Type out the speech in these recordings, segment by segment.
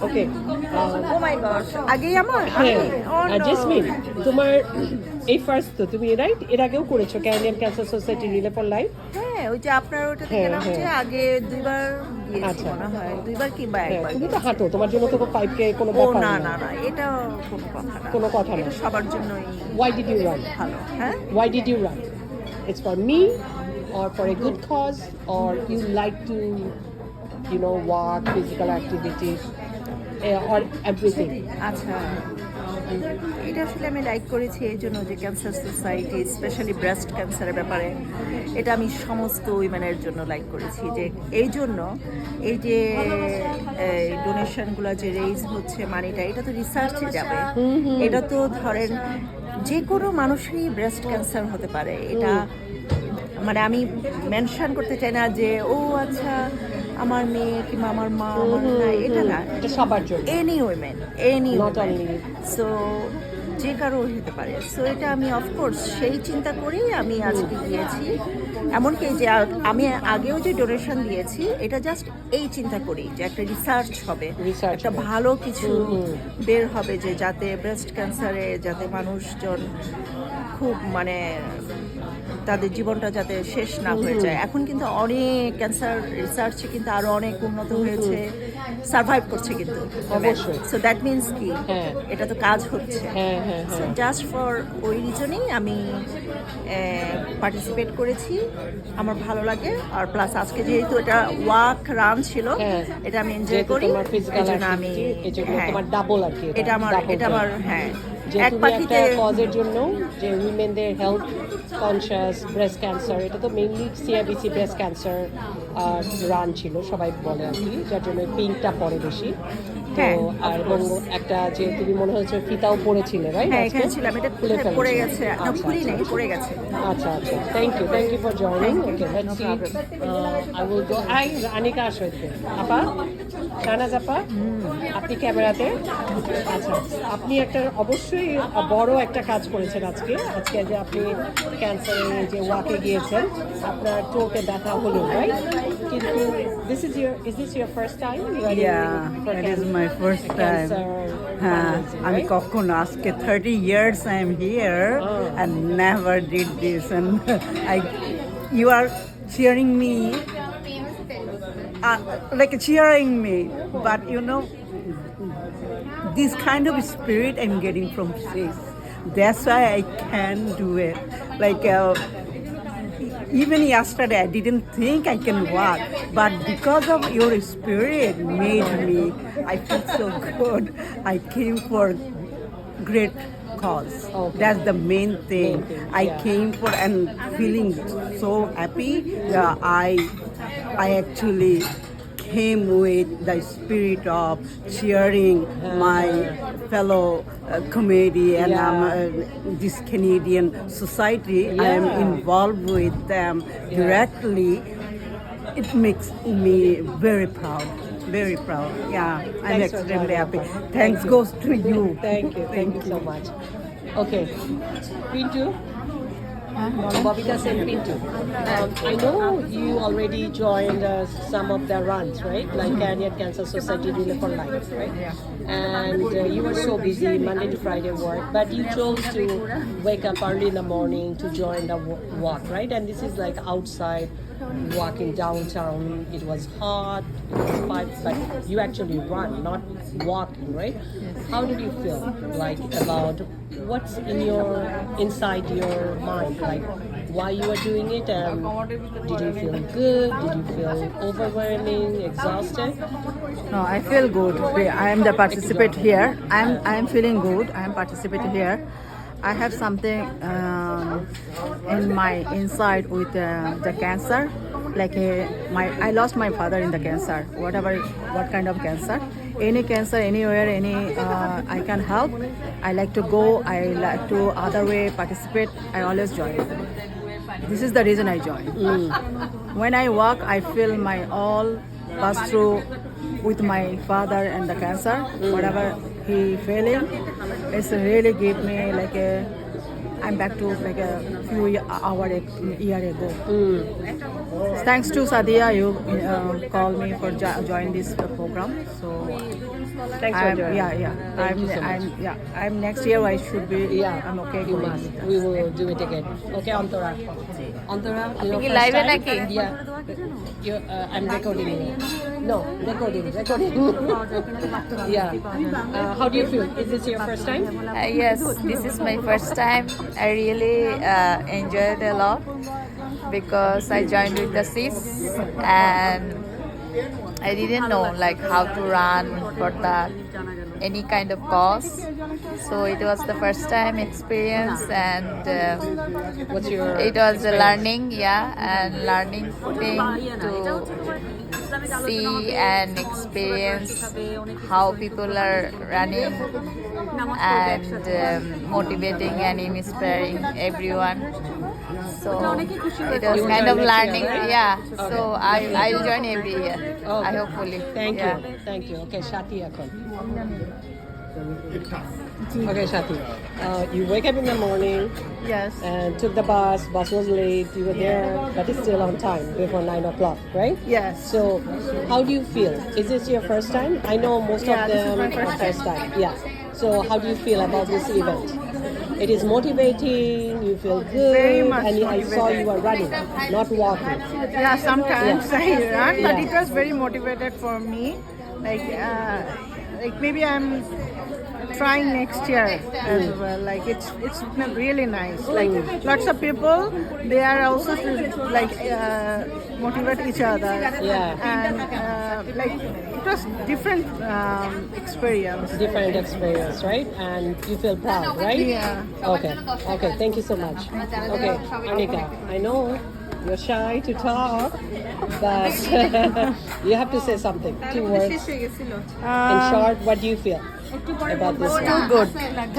ওকে ও মাই god, আগেই আমার হ্যাঁ Oh, no. জেসমিন তোমার এই ফার্স্ট তো তুমি রাইট এর আগেও করেছো Canadian cancer society relay for life হ্যাঁ, ওই যে আপনার ওটা থেকে হ্যাঁ, নাম হচ্ছে হ্যাঁ। আগে 2 বার গিয়েছি আচ্ছা। মনে হয়, 2 বার কিংবা হ্যাঁ একবার তুমি তো গিয়েছি। হাঁটো তোমার জন্য তো 5K কোনো ও ব্যাপার না না না না, এটা কোনো কথা না, কোনো কথা না এটা সবার জন্যই Why did you run? ভালো। হ্যাঁ, Why did you run? It's for me or for a good cause or you like to walk, physical activities or everything? আচ্ছা, এটা আসলে আমি লাইক করেছি এই জন্য যে ক্যান্সার সোসাইটি স্পেশালি ব্রেস্ট ক্যান্সারের ব্যাপারে এটা আমি সমস্ত উইমেনের জন্য লাইক করেছি, যে এই জন্য এই যে ডোনেশনগুলো যে রেইজ হচ্ছে মানিটা, এটা তো রিসার্চে যাবে। এটা তো ধরেন যে কোনো মানুষেরই ব্রেস্ট ক্যান্সার হতে পারে, এটা মানে আমি মেনশন করতে চাই না যে ও আচ্ছা আমার মেয়ে কিংবা আমার মা আমার না, এটা না, এটা সবার জন্য any women any Not only. So যে কারো হতে পারে। সো এটা আমি অফকোর্স সেই চিন্তা করেই আমি আজকে গিয়েছি। এমনকি যে আমি আগেও যে ডোনেশন দিয়েছি এটা জাস্ট এই চিন্তা করি যে একটা রিসার্চ হবে, Research একটা হবে। ভালো কিছু বের হবে, যে যাতে ব্রেস্ট ক্যান্সারে যাতে মানুষজন খুব মানে তাদের জীবনটা যাতে শেষ না হয়ে যায়। এখন কিন্তু অনেক ক্যান্সার রিসার্চে কিন্তু আরো অনেক উন্নত হয়েছে, সার্ভাইভ করছে কিন্তু অবশ্যই। সো দ্যাট মিনস কি হ্যাঁ। এটা তো কাজ হচ্ছে। হ্যাঁ হ্যাঁ সো হ্যাঁ জাস্ট ফর ওই রিজনেই আমি পার্টিসিপেট করেছি, আমার ভালো লাগে। আর প্লাস আজকে যেহেতু এটা ওয়াক রান ছিল, হ্যাঁ। এটা আমি এনজয় যেহেতু করি, তোমার physical এই জন্য আমি activity, এই জন্য হ্যাঁ, তোমার ডাবল আর কি এটা আমার double এটা আমার job। হ্যাঁ যে এক তুমি পাখিতে একটা কজের জন্য যে উইমেনদের হেলথ কনসিয়াস ব্রেস্ট ক্যান্সার, এটা তো মেইনলি সিআইবিসি ব্রেস্ট ক্যান্সার রান ছিল সবাই বলে আর কি, যার জন্য পিঙ্কটা পড়ে বেশি তো। হ্যাঁ, আর of এবং course। একটা যে তুমি মনে হচ্ছে ফিতাও পড়েছিলে রাইট? হ্যাঁ এখানে ছিলাম, এটা খুলে কোথায় পড়ে ফেলেছো। গেছে, না আচ্ছা, খুলি আচ্ছা। নেই, পড়ে গেছে। আচ্ছা আচ্ছা thank you for joining. Thank you. Okay let's No see problem. I will go. I Anika আসবে আপা, শাহনাজ আপা আপনি ক্যামেরাতে। আচ্ছা আপনি একটা অবশ্যই বড় একটা কাজ করেছেন আজকে যে আপনি ক্যান্সারে যে ওয়াকে গিয়েছেন, আপনার চোখে ব্যথা হলো রাইট, কিন্তু this is first time? Yeah, it is my first time. আমি কখনো আজকে 30 years I am here and never did this, and you are cheering me, like cheering me, but this kind of spirit I'm getting from sis. That's why I can do it. Like. Even yesterday, I didn't think I can walk, but because of your spirit made me, I feel so good. I came for great cause. Okay. That's the main thing. Main thing, I yeah. came for and feeling so happy. I actually came with the spirit of cheering my fellow comedian, Yeah. this Canadian society. I am Yeah. involved with them directly. It makes me very proud. Very proud. Yeah, I'm Thanks for extremely joining happy. us. Thanks Thank you. goes to you. Thank you so much. Okay, Pintu. Bobita Sen Pintu. I know you already joined some of the runs, right? Like Canadian Cancer Society Relay for Life, right? Yeah. And you were so busy Monday to Friday work, but you chose to wake up early in the morning to join the walk, right? And this is like outside walking downtown. It was hot, it was hot, but you actually run, not walking, right? Yes. How did you feel like about what's inside your mind, like why you are doing it, and did you feel good, did you feel overwhelming, exhausted? No, I feel good. I am the participant here. I am feeling good. I am participant here. I have something in my inside with the cancer. Like I lost my father in the cancer. What kind of cancer? Any cancer, anywhere, I can help. I like to go. I like to other way participate. I always join. This is the reason I join. When I walk, I feel my all pass through with my father and the cancer. Whatever he feeling, it's really give me like I'm back to like a year ago. Thanks to Sadia, you called me for join this program. So Thanks for joining. Yeah. Thank you so much. I'm next year. I should be. Yeah, I'm okay. You going must. with that. We will do it again. Okay, Antara. Antara, your কি first live-এ time? নাকি? Yeah. I'm recording you. No, recording. Yeah. How do you feel? Is this your first time? Yes, this is my first time. I really enjoyed a lot because I joined with the sis and I didn't know like how to run for that any kind of cause. So it was the first time experience and What's your it was a experience? learning, and learning thing to see and experience how people are running and motivating and inspiring everyone. So it was You kind join of next year, learning, right? yeah. So I'll join every year. Okay. I hopefully. Thank yeah. you. Thank you. Okay, Shati এখন. Okay, Shati. You wake up in the morning Yes. and took the bus. Bus was late. You were there, but it's still on time before 9 o'clock, right? Yes. So, how do you feel? Is this your first time? I know most Yeah, of this is them my first are time. Yeah. So, how do you feel about this event? It is motivating. You feel good, Very much and I saw motivated. you were running, not walking. Yeah, sometimes I run, but Yeah. it was very motivated for me. Like maybe I'm trying next year as well. Like it's been really nice. Like lots of people, they are also to, like motivate each other. Yeah. And like it was different experience. Different experience, right? And you feel proud, right? Yeah. Okay. Okay. Thank you so much. Okay, Anika, I know you're shy to talk, but you have to say something. 2 words. In short, what do you feel about this one? Too good.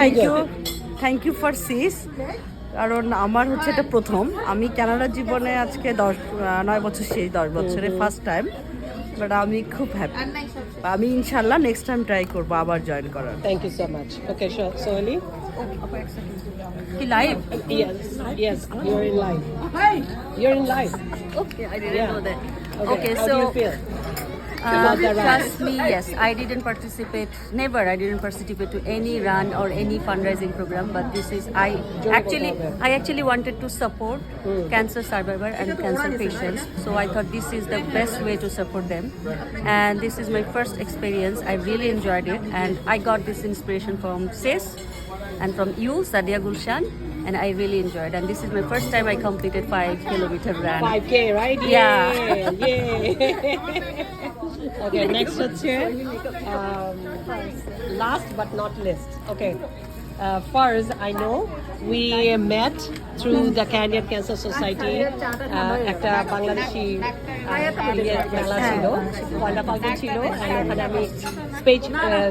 Thank Too you. good. Thank you for sis. কারণ আমার হচ্ছে এটা প্রথম আমি Canada জীবনে আজকে 9 বছর শেষ 10 বছরে ফার্স্ট টাইম বাট আমি খুব হ্যাপি আমি ইনশাআল্লাহ নেক্সট টাইম ট্রাই করব আবার জয়েন করার Thank you so much. Okay, sure. Soheli? কি live Yes. Yes, you're in live. You're in live. Okay I didn't Yeah. Know that Okay, how do you feel about the run? Trust me, yes. I didn't participate. Never. I didn't participate to any run or any fundraising program. But this is I actually wanted to support cancer survivor and cancer patients. So I thought this is the best way to support them. And this is my first experience. I really enjoyed it, and I got this inspiration from SIS and from you, Sadia Gulshan. And I really enjoyed. And this is my first time I completed 5-kilometer run. 5K, right? Yeah. Yay. Okay, next what's here? Last but not least. Okay. First, I know we met through the Canadian Cancer Society. একটা বাংলাদেশি বাংলা ছিল, পয়লা ফাল্গুন ছিল, and ওখানে আমি speech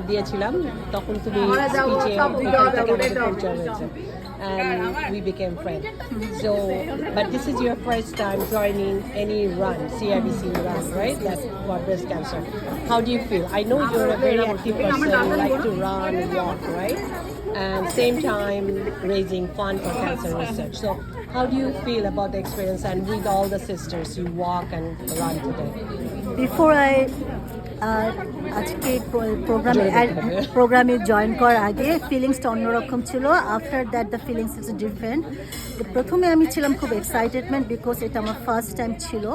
দিয়েছিলাম, তখন তুমি স্পিচে আমাদের পরিচয় হয়েছে. And we became friends. So, but this is your first time joining any run, CIBC run, right? That's for breast cancer. How do you feel? I know you're a very active person. You like to run and walk, right? And same time raising fund for cancer research. So, how do you feel about the experience and with all the sisters you walk and run today? Before I আজকে প্রোগ্রামে join করার আগে ফিলিংসটা অন্যরকম ছিল। After that the feelings is different. প্রথমে আমি ছিলাম খুব এক্সাইটেডমেন্ট বিকজ এটা আমার ফার্স্ট টাইম ছিল,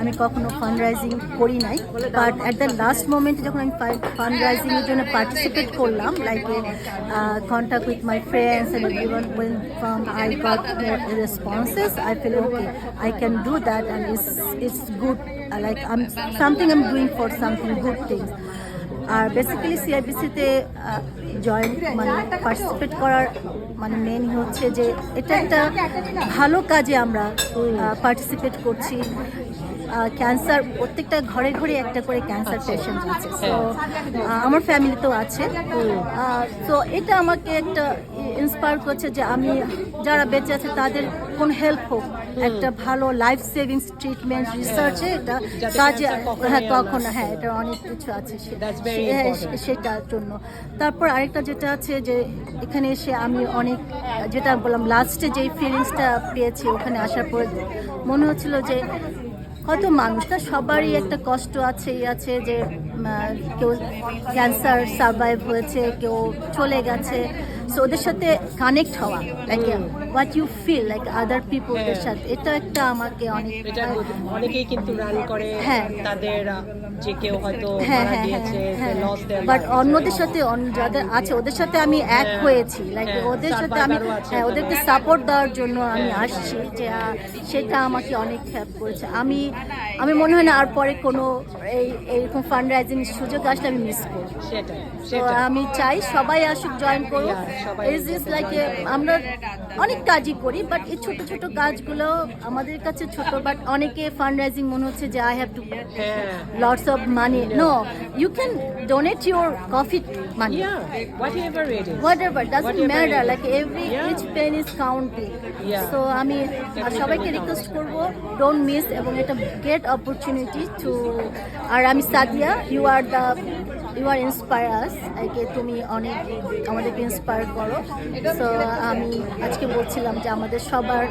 আমি কখনো ফান্ড রাইজিং করি নাই। বাট অ্যাট দ্য লাস্ট মোমেন্টে যখন আমি ফান্ড রাইজিংয়ের জন্য পার্টিসিপেট করলাম, like contact with my friends and everyone, when I got responses, I feel okay, I can do that, and it's good, like I'm doing for something good things. আর basically সিআইবিসিতে join মানে participate করার মানে main হচ্ছে যে এটা একটা ভালো কাজে আমরা পার্টিসিপেট করছি। ক্যান্সার প্রত্যেকটা ঘরে ঘরে একটা করে ক্যান্সার পেশেন্ট আছে, তো আমার ফ্যামিলিতেও আছে। তো এটা আমাকে একটা ইন্সপায়ার করছে যে আমি যারা বেঁচে আছে তাদের কোন হেল্প হোক, একটা ভালো লাইফ সেভিংস ট্রিটমেন্ট রিসার্চে এটা কাজে, হ্যাঁ তখন হ্যাঁ এটা অনেক কিছু আছে সেটার জন্য। তারপর আরেকটা যেটা আছে যে এখানে এসে আমি অনেক, যেটা বললাম লাস্টে যেই ফিলিংসটা পেয়েছি ওখানে আসার পর মনে হচ্ছিল যে কত মানুষ, না সবারই একটা কষ্ট আছে, আছে যে কেউ ক্যান্সার সার্ভাইভ হয়েছে, কেউ চলে গেছে, সো ওদের সাথে কানেক্ট হওয়া, like what you feel like other পিপলদের সাথে, এটা একটা আমাকে অনেক এটা অনেকেই কিন্তু রান করে হ্যাঁ। তাদের যে কেউ হয়তো হ্যাঁ মারা হ্যাঁ গিয়েছে, হ্যাঁ they lost their but lives. অন্যদের সাথে যাদের আছে ওদের সাথে আমি এক হ্যাঁ, হয়েছি, লাইক হ্যাঁ, ওদের সাথে আমি survivor-ও আছে হ্যাঁ ওদেরকে এখানে। সাপোর্ট দেওয়ার জন্য আমি আসছি, যে সেটা আমাকে অনেক হেল্প করেছে। আমি মনে হয় না আর পরে কোনো এইরকম ফান্ড রাইজিং সুযোগ আসলে আমি মিস করব। সেটাই তো সেটাই আমি চাই সবাই আসুক, জয়েন করুক। Yeah, সবাই ইজ ইজ লাইক আমরা অনেক কাজই করি, বাট এই ছোট ছোট কাজগুলো আমাদের কাছে ছোট, বাট অনেকে ফান্ড রাইজিং মনে হচ্ছে যে আই হ্যাভ টু হ্যাঁ lots of money. No, you can donate your coffee money. yeah whatever it is Whatever, doesn't Whatever matter. it is. Like every Yeah. each penny is counting. Yeah. So আমি সবাইকে request করব, don't miss, এবং এটা great opportunity to. আর আমি Sadia, you are inspire us, তুমি অনেক আমাদেরকে ইন্সপায়ার করো। সো আমি আজকে বলছিলাম যে আমাদের সবার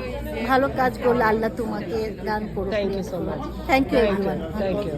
ভালো কাজগুলো আল্লাহ তোমাকে দান করুক। Thank you so much. Thank you everyone. Thank you.